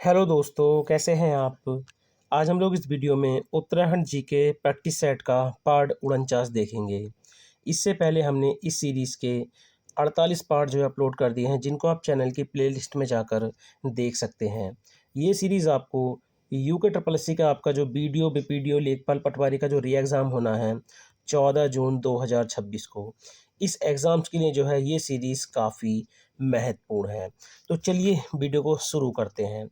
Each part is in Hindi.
हेलो दोस्तों, कैसे हैं आप। आज हम लोग इस वीडियो में उत्तराखंड जी के प्रैक्टिस सेट का पार्ट 49 देखेंगे। इससे पहले हमने इस सीरीज़ के 48 पार्ट जो है अपलोड कर दिए हैं, जिनको आप चैनल की प्लेलिस्ट में जाकर देख सकते हैं। ये सीरीज़ आपको यूके ट्रिपल एससी का आपका जो बीडीओ बीपीडीओ लेखपाल पटवारी का जो री एग्ज़ाम होना है 14 जून 2026 को, इस एग्ज़ाम्स के लिए जो है ये सीरीज़ काफ़ी महत्वपूर्ण है। तो चलिए वीडियो को शुरू करते हैं।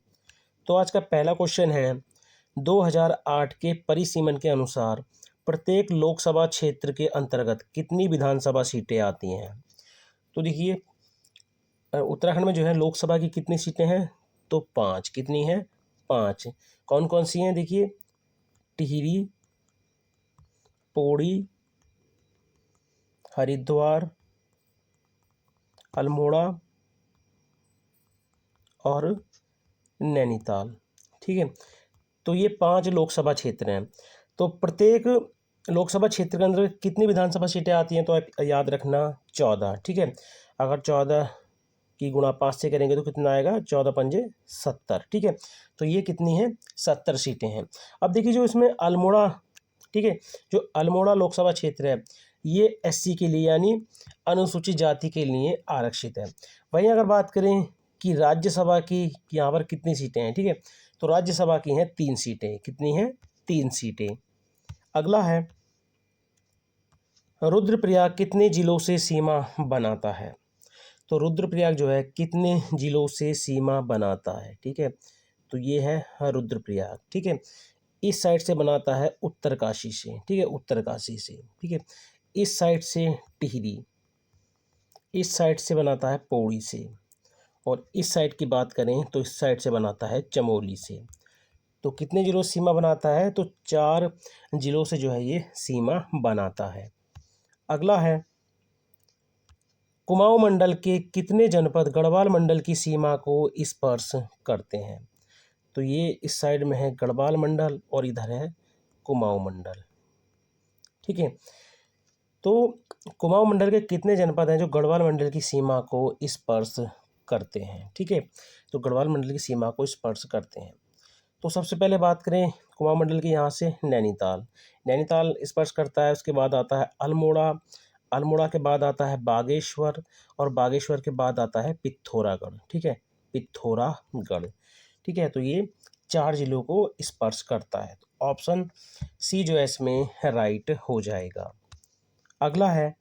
तो आज का पहला क्वेश्चन है, 2008 के परिसीमन के अनुसार प्रत्येक लोकसभा क्षेत्र के अंतर्गत कितनी विधानसभा सीटें आती हैं। तो देखिए, उत्तराखंड में जो है लोकसभा की कितनी सीटें हैं, तो 5। कितनी हैं? 5। कौन कौन सी हैं? देखिए, टिहरी, पौड़ी, हरिद्वार, अल्मोड़ा और नैनीताल। ठीक है, तो ये 5 लोकसभा क्षेत्र हैं। तो प्रत्येक लोकसभा क्षेत्र के अंदर कितनी विधानसभा सीटें आती हैं, तो आप याद रखना 14। ठीक है, अगर 14 की गुणा 5 से करेंगे तो कितना आएगा? 14 पंजे 70। ठीक है, तो ये कितनी है? 70 सीटें हैं। अब देखिए, जो इसमें अल्मोड़ा, ठीक है, जो अल्मोड़ा लोकसभा क्षेत्र है, ये एससी के लिए यानी अनुसूचित जाति के लिए आरक्षित है। वहीं अगर बात करें कि राज्यसभा की यहाँ पर कितनी सीटें हैं, ठीक है, तो राज्यसभा की हैं 3 सीटें। कितनी हैं? 3 सीटें। अगला है, रुद्रप्रयाग कितने जिलों से सीमा बनाता है। तो रुद्रप्रयाग जो है कितने जिलों से सीमा बनाता है। ठीक है, तो ये है रुद्रप्रयाग। ठीक है, इस साइड से बनाता है उत्तरकाशी से। ठीक है, उत्तरकाशी से। ठीक है, इस साइड से टिहरी, इस साइड से बनाता है पौड़ी से, और इस साइड की बात करें तो इस साइड से बनाता है चमोली से। तो कितने जिलों से सीमा बनाता है? तो 4 जिलों से जो है ये सीमा बनाता है। अगला है, कुमाऊं मंडल के कितने जनपद गढ़वाल मंडल की सीमा को स्पर्श करते हैं। तो ये इस साइड में है गढ़वाल मंडल और इधर है कुमाऊं मंडल। ठीक है, तो कुमाऊं मंडल के कितने जनपद हैं जो गढ़वाल मंडल की सीमा को स्पर्श करते हैं। ठीक है, तो गढ़वाल मंडल की सीमा को स्पर्श करते हैं। तो सबसे पहले बात करें कुमाऊं मंडल की, यहाँ से नैनीताल, नैनीताल स्पर्श करता है। उसके बाद आता है अल्मोड़ा, अल्मोड़ा के बाद आता है बागेश्वर, और बागेश्वर के बाद आता है पिथौरागढ़। ठीक है, पिथौरागढ़। ठीक है, तो ये 4 जिलों को स्पर्श करता है। तो ऑप्शन सी जो है इसमें राइट हो जाएगा। अगला है,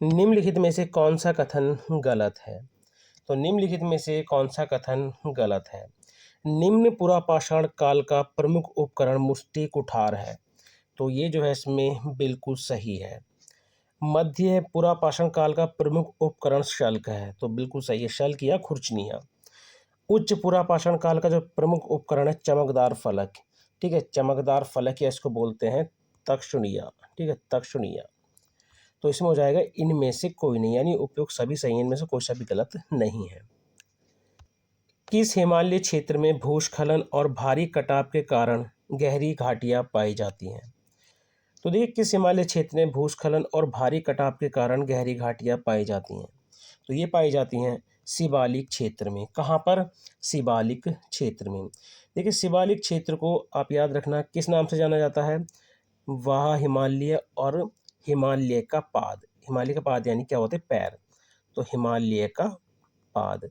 निम्नलिखित में से कौन सा कथन गलत है। तो निम्नलिखित में से कौन सा कथन गलत है। निम्न पुरापाषाण काल का प्रमुख उपकरण मुष्टि कुठार है। तो ये जो है इसमें बिल्कुल सही है। मध्य पुरापाषाण काल का प्रमुख उपकरण शल्क है। तो बिल्कुल सही है, शल्क या खुरचनियाँ। उच्च पुरापाषाण काल का जो प्रमुख उपकरण है चमकदार फलक। ठीक है, चमकदार फलक या इसको बोलते हैं तक्षुणिया। ठीक है, तक्षुणिया। तो इसमें हो जाएगा इनमें से कोई नहीं, यानी उपयुक्त सभी सही हैं, इनमें से कोई सा भी गलत नहीं है। किस हिमालय क्षेत्र में भूस्खलन और भारी कटाव के कारण गहरी घाटियां पाई जाती हैं। तो देखिए, किस हिमालय क्षेत्र में भूस्खलन और भारी कटाव के कारण गहरी घाटियां पाई जाती हैं। तो ये पाई जाती हैं शिवालिक क्षेत्र में। कहाँ पर? शिवालिक क्षेत्र में। देखिए, शिवालिक क्षेत्र को आप याद रखना किस नाम से जाना जाता है? वह हिमालय और हिमालय का पाद। हिमालय का पाद यानी क्या होते हैं? पैर। तो हिमालय का पाद,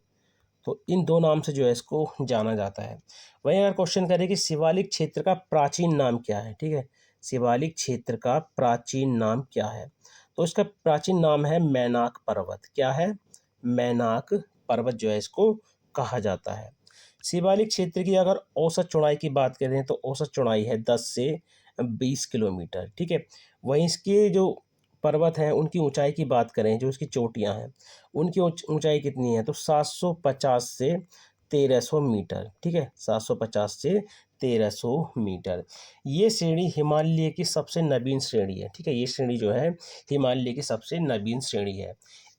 तो इन 2 नाम से जो है इसको जाना जाता है। वहीं अगर क्वेश्चन करें कि शिवालिक क्षेत्र का प्राचीन नाम क्या है, ठीक है, शिवालिक क्षेत्र का प्राचीन नाम क्या है, तो इसका प्राचीन नाम है मैनाक पर्वत। क्या है? मैनाक पर्वत जो है इसको कहा जाता है। शिवालिक क्षेत्र की अगर औसत चौड़ाई की बात करें तो औसत चौड़ाई है 10 से 20 किलोमीटर। ठीक है, वहीं इसके जो पर्वत हैं उनकी ऊंचाई की बात करें, जो इसकी चोटियां हैं उनकी ऊंचाई कितनी है, तो 750 से 1300 मीटर। ठीक है, 750 से 1300 मीटर। ये श्रेणी हिमालय की सबसे नवीन श्रेणी है। ठीक है, ये श्रेणी जो है हिमालय की सबसे नवीन श्रेणी है,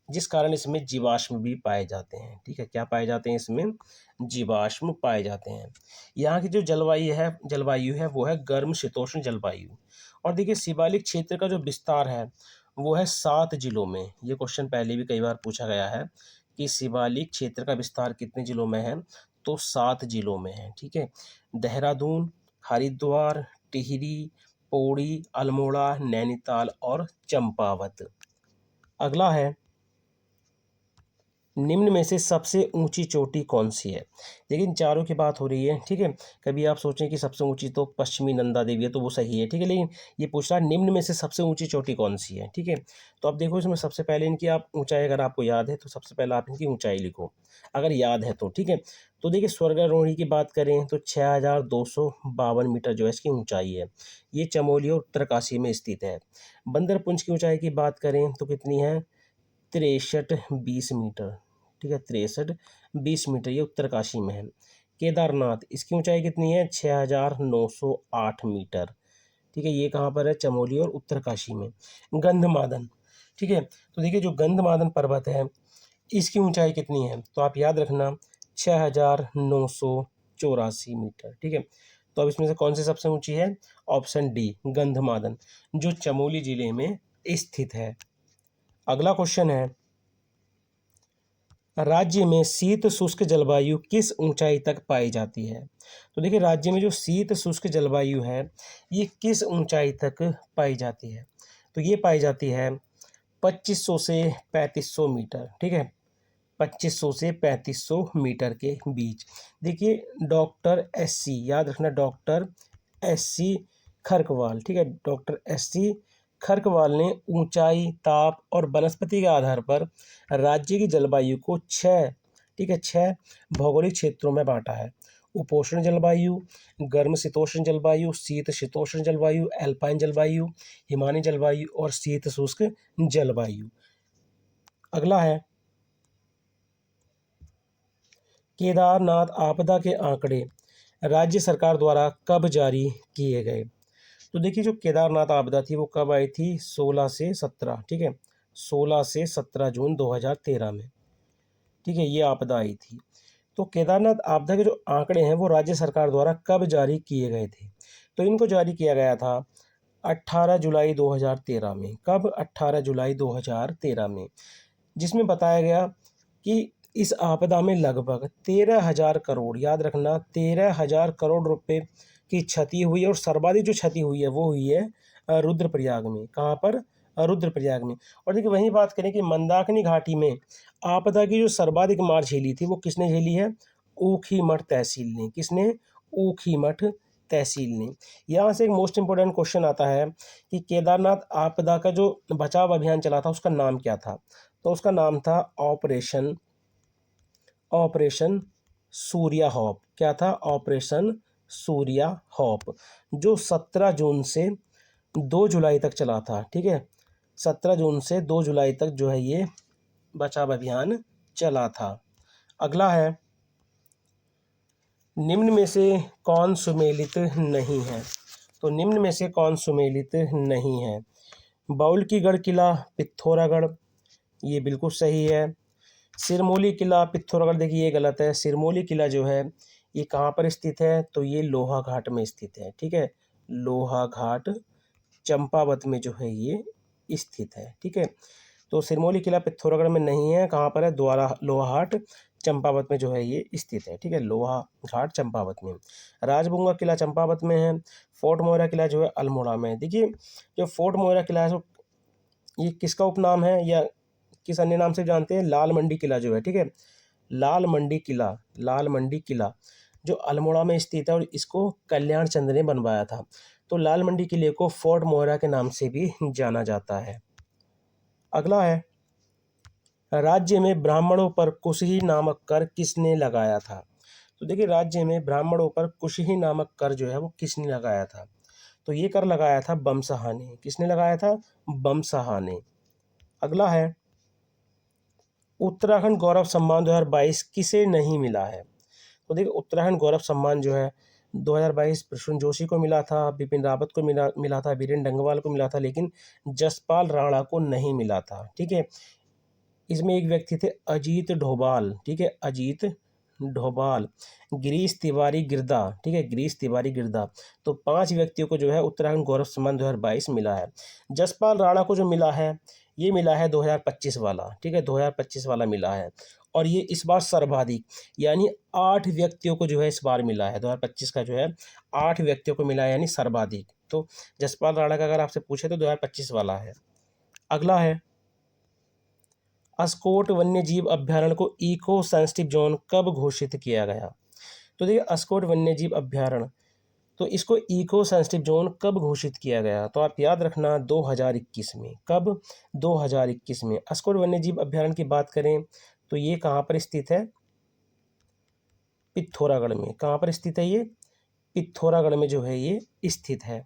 जिस कारण इसमें जीवाश्म भी पाए जाते हैं। ठीक है, क्या पाए जाते हैं? इसमें जीवाश्म पाए जाते हैं। यहाँ की जो जलवायु है वो है गर्म शीतोष्ण जलवायु। और देखिए, शिवालिक क्षेत्र का जो विस्तार है वो है 7 जिलों में। ये क्वेश्चन पहले भी कई बार पूछा गया है कि शिवालिक क्षेत्र का विस्तार कितने जिलों में है, तो 7 जिलों में है। ठीक है, देहरादून, हरिद्वार, टिहरी, पौड़ी, अल्मोड़ा, नैनीताल और चंपावत। अगला है, निम्न में से सबसे ऊंची चोटी कौन सी है। लेकिन चारों की बात हो रही है। ठीक है, कभी आप सोचें कि सबसे ऊंची तो पश्चिमी नंदा देवी है, तो वो सही है। ठीक है, लेकिन ये पूछ रहा है निम्न में से सबसे ऊंची चोटी कौन सी है। ठीक है, तो अब देखो इसमें सबसे पहले इनकी आप ऊंचाई अगर आपको याद है तो सबसे पहले आप इनकी ऊंचाई लिखो, अगर याद है तो। ठीक है, तो देखिए स्वर्गारोही की बात करें तो 6252 मीटर जो है इसकी ऊंचाई है। ये चमोली और उत्तरकाशी में स्थित है। बंदरपुंज की ऊंचाई की बात करें तो कितनी है, 6320 मीटर। ठीक है, 6320 मीटर, ये उत्तरकाशी में है। केदारनाथ, इसकी ऊंचाई कितनी है, 6908 मीटर। ठीक है, ये कहाँ पर है, चमोली और उत्तरकाशी में। गंधमादन, ठीक है, तो देखिए जो गंधमादन पर्वत है इसकी ऊंचाई कितनी है, तो आप याद रखना 6984 मीटर। ठीक है, तो अब इसमें से कौन सी सबसे ऊंची है, ऑप्शन डी गंधमादन, जो चमोली जिले में स्थित है। अगला क्वेश्चन है, राज्य में शीत शुष्क जलवायु किस ऊंचाई तक पाई जाती है। तो देखिए राज्य में जो शीत शुष्क जलवायु है ये किस ऊंचाई तक पाई जाती है, तो ये पाई जाती है 2500 से 3500 मीटर। ठीक है, 2500 से 3500 मीटर के बीच। देखिए डॉक्टर एससी, याद रखना डॉक्टर एससी खरकवाल, ठीक है, डॉक्टर एससी खरकवाल ने ऊंचाई, ताप और वनस्पति के आधार पर राज्य की जलवायु को 6, ठीक है, 6 भौगोलिक क्षेत्रों में बांटा है। उपोष्ण जलवायु, गर्म शीतोष्ण जलवायु, शीत शीतोष्ण जलवायु, एल्पाइन जलवायु, हिमानी जलवायु और शीत शुष्क जलवायु। अगला है, केदारनाथ आपदा के आंकड़े राज्य सरकार द्वारा कब जारी किए गए। तो देखिए जो केदारनाथ आपदा थी वो कब आई थी, 16 से 17। ठीक है, 16 से 17 जून 2013 में। ठीक है, ये आपदा आई थी। तो केदारनाथ आपदा के जो आंकड़े हैं वो राज्य सरकार द्वारा कब जारी किए गए थे, तो इनको जारी किया गया था 18 जुलाई 2013 में। कब, 18 जुलाई 2013 में, जिसमें बताया गया कि इस आपदा में लगभग 13,000 करोड़, याद रखना 13,000 करोड़ रुपए की क्षति हुई है। और सर्वाधिक जो क्षति हुई है वो हुई है रुद्रप्रयाग में। कहाँ पर, रुद्रप्रयाग में। और देखिए वहीं बात करें कि मंदाकिनी घाटी में आपदा की जो सर्वाधिक मार झेली थी वो किसने झेली है, ऊखीमठ तहसील ने। किसने, ऊखीमठ तहसील ने। यहाँ से एक मोस्ट इंपोर्टेंट क्वेश्चन आता है कि केदारनाथ आपदा का जो बचाव अभियान चला था उसका नाम क्या था, तो उसका नाम था ऑपरेशन सूर्या हॉप। क्या था, ऑपरेशन सूर्या हॉप, जो 17 जून से 2 जुलाई तक चला था। ठीक है, 17 जून से 2 जुलाई तक जो है ये बचाव अभियान चला था। अगला है, निम्न में से कौन सुमेलित नहीं है, तो निम्न में से कौन सुमेलित नहीं है। बाउल की गढ़ किला पिथौरागढ़, ये बिल्कुल सही है। सिरमौली किला पिथौरागढ़, देखिए ये गलत है। सिरमौली किला जो है ये कहाँ पर स्थित है, तो ये लोहा घाट में स्थित है। ठीक है, लोहा घाट चंपावत में जो है ये स्थित है। ठीक है, तो सिरमौली किला पिथौरागढ़ में नहीं है, कहाँ पर है, द्वारा लोहाघाट चंपावत में जो है ये स्थित है। ठीक है, लोहा घाट चंपावत में। राजबुंगा किला चंपावत में है। फोर्ट मोहरा किला जो है अल्मोड़ा में है। देखिए जो फोर्ट मोहरा किला है ये किसका उपनाम है या किस अन्य नाम से जानते हैं, लाल मंडी किला जो है। ठीक है, लाल मंडी किला जो अल्मोड़ा में स्थित है और इसको कल्याण चंद ने बनवाया था। तो लाल मंडी किले को फोर्ट मोहरा के नाम से भी जाना जाता है। अगला है, राज्य में ब्राह्मणों पर कुशही नामक कर किसने लगाया था। तो देखिए राज्य में ब्राह्मणों पर कुशही नामक कर जो है वो किसने लगाया था, तो ये कर लगाया था बमसहा ने। किसने लगाया था, बमसहा ने। अगला है, उत्तराखंड गौरव सम्मान 2022 किसे नहीं मिला है। तो देखिए उत्तराखंड गौरव सम्मान जो है 2022 प्रसून जोशी को मिला था, बिपिन रावत को मिला था, बीरेन डंगवाल को मिला था, लेकिन जसपाल राणा को नहीं मिला था। ठीक है, इसमें एक व्यक्ति थे अजीत ढोभाल। ठीक है, अजीत ढोभाल, गिरीश तिवारी गिरदा। ठीक है, गिरीश तिवारी गिरदा। तो 5 व्यक्तियों को जो है उत्तराखंड गौरव सम्मान 2022 मिला है। जसपाल राणा को जो मिला है ये मिला है 2025 वाला। ठीक है, 2025 वाला मिला है। और ये इस बार सर्वाधिक, यानी 8 व्यक्तियों को जो है इस बार मिला है। 2025 का जो है 8 व्यक्तियों को मिला है, यानी सर्वाधिक। तो जसपाल राणा का अगर आपसे पूछे तो 2025 वाला है। अगला है, अस्कोट वन्यजीव अभ्यारण्य को इको सेंसिटिव जोन कब घोषित किया गया? तो देखिए, अस्कोट वन्यजीव अभ्यारण्य, तो इसको इको सेंसिटिव जोन कब घोषित किया गया? तो आप याद रखना 2021 में। कब? 2021 में। अस्कोट वन्यजीव अभ्यारण्य की बात करें तो ये कहाँ पर स्थित है? पिथौरागढ़ में। कहाँ पर स्थित है ये? पिथौरागढ़ में जो है ये स्थित है।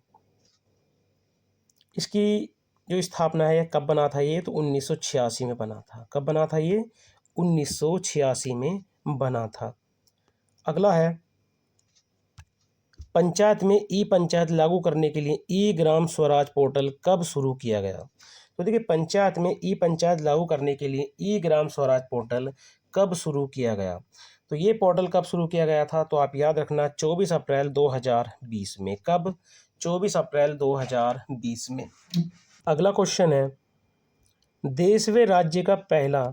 इसकी जो स्थापना है कब बना था ये? तो 1986 में बना था। कब बना था ये? 1986 में बना था। अगला है, पंचायत में ई पंचायत लागू करने के लिए ई ग्राम स्वराज पोर्टल कब शुरू किया गया? तो देखिए, पंचायत में ई पंचायत लागू करने के लिए ई ग्राम स्वराज पोर्टल कब शुरू किया गया? तो ये पोर्टल कब शुरू किया गया था? तो आप याद रखना 24 अप्रैल 2020 में। कब? 24 अप्रैल 2020 में। अगला क्वेश्चन है, देश व राज्य का पहला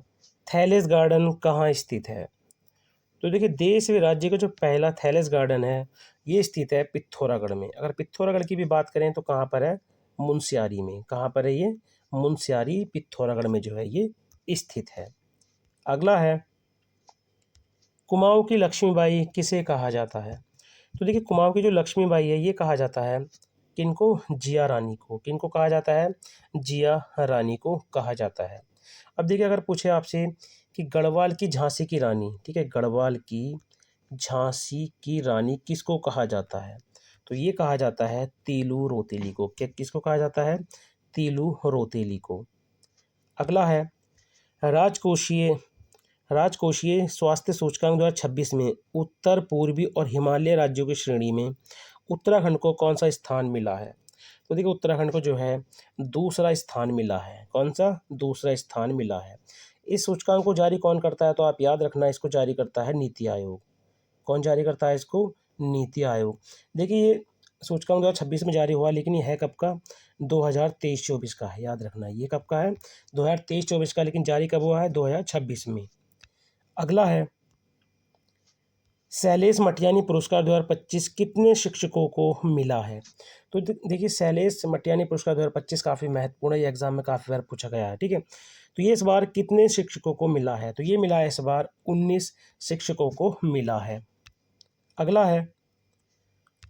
थैलेस गार्डन कहाँ स्थित है? तो देखिए, देश व राज्य का जो पहला थैलेस गार्डन है ये स्थित है पिथौरागढ़ में। अगर पिथौरागढ़ की भी बात करें तो कहाँ पर है? मुनस्यारी में। कहाँ पर है ये? मुनस्यारी, पिथौरागढ़ में जो है ये स्थित है। अगला है, कुमाऊं की लक्ष्मीबाई किसे कहा जाता है? तो देखिए, कुमाऊं की जो लक्ष्मीबाई है ये कहा जाता है किनको? जिया रानी को। किनको कहा जाता है? जिया रानी को कहा जाता है। अब देखिए, अगर पूछे आपसे कि गढ़वाल की झांसी की रानी, ठीक है, गढ़वाल की झांसी की रानी किसको कहा जाता है? तो ये कहा जाता है तीलू रोतेली को। क्या किसको कहा जाता है? तीलू रोतेली को। अगला है, राजकोषीय राजकोषीय स्वास्थ्य सूचकांक 2026 में उत्तर पूर्वी और हिमालय राज्यों की श्रेणी में उत्तराखंड को कौन सा स्थान मिला है? तो देखिए, उत्तराखंड को जो है दूसरा स्थान मिला है। कौन सा? दूसरा स्थान मिला है। इस सूचकांक को जारी कौन करता है? तो आप याद रखना, इसको जारी करता है नीति आयोग। कौन जारी करता है इसको? नीति आयोग। देखिए, ये सूचकांक 2026 में जारी हुआ, लेकिन ये है कब का? 2023-24 का है। याद रखना, ये कब का है? 2023-24 का, लेकिन जारी कब हुआ है? 2026 में। अगला है, शैलेश मटियानी पुरस्कार 2025 कितने शिक्षकों को मिला है? तो देखिए, शैलेश मटियानी पुरस्कार 2025 काफ़ी महत्वपूर्ण है, ये एग्जाम में काफ़ी बार पूछा गया है। ठीक है, तो ये इस बार कितने शिक्षकों को मिला है? तो ये मिला है इस बार 19 शिक्षकों को मिला है। अगला है,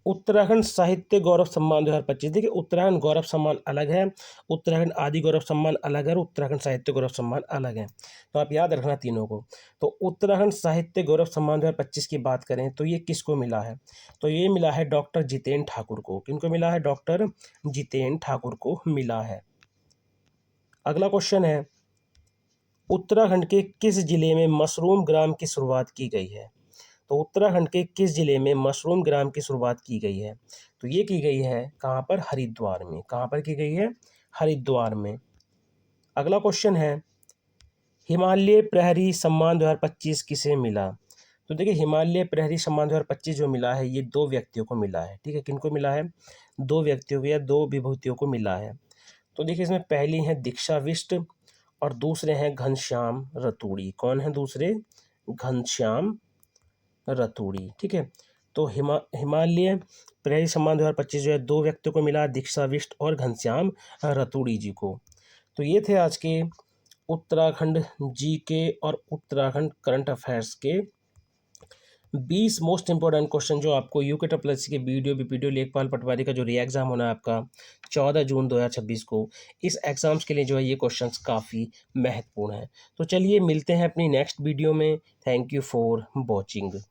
उत्तराखंड साहित्य गौरव सम्मान 2025। देखिए, उत्तराखंड गौरव सम्मान अलग है, उत्तराखंड आदि गौरव सम्मान अलग है और उत्तराखंड साहित्य गौरव सम्मान अलग है। तो आप याद रखना तीनों को। तो उत्तराखंड साहित्य गौरव सम्मान 2025 की बात करें तो ये किसको मिला है? तो ये मिला है डॉक्टर जितेंद्र ठाकुर को। किनको मिला है? डॉक्टर जितेंद्र ठाकुर को मिला है। अगला क्वेश्चन है, उत्तराखंड के किस जिले में मशरूम ग्राम की शुरुआत की गई है? तो उत्तराखंड के किस जिले में मशरूम ग्राम की शुरुआत की गई है? तो ये की गई है कहाँ पर? हरिद्वार में। कहाँ पर की गई है? हरिद्वार में। अगला क्वेश्चन है, हिमालय प्रहरी सम्मान 2025 किसे मिला? तो देखिए, हिमालय प्रहरी सम्मान 2025 जो मिला है ये 2 व्यक्तियों को मिला है। ठीक है, किनको मिला है? 2 व्यक्तियों को या 2 विभूतियों को मिला है। तो देखिए, इसमें पहली हैं दीक्षा बिष्ट और दूसरे हैं घनश्याम रतूड़ी। कौन है दूसरे? घनश्याम रतूड़ी। ठीक है, तो हिमालय प्रहरी सम्मान 2025 जो है 2 व्यक्तियों को मिला, दीक्षा बिष्ट और घनश्याम रतूड़ी जी को। तो ये थे आज के उत्तराखंड जीके और उत्तराखंड करंट अफेयर्स के 20 मोस्ट इंपॉर्टेंट क्वेश्चन जो आपको यूके ट्रिपल के वीडियो लेखपाल पटवारी का जो री एग्ज़ाम होना है आपका 14 जून 2026 को, इस एग्ज़ाम्स के लिए जो है ये क्वेश्चंस काफ़ी महत्वपूर्ण है। तो चलिए मिलते हैं अपनी नेक्स्ट वीडियो में। Thank you for watching.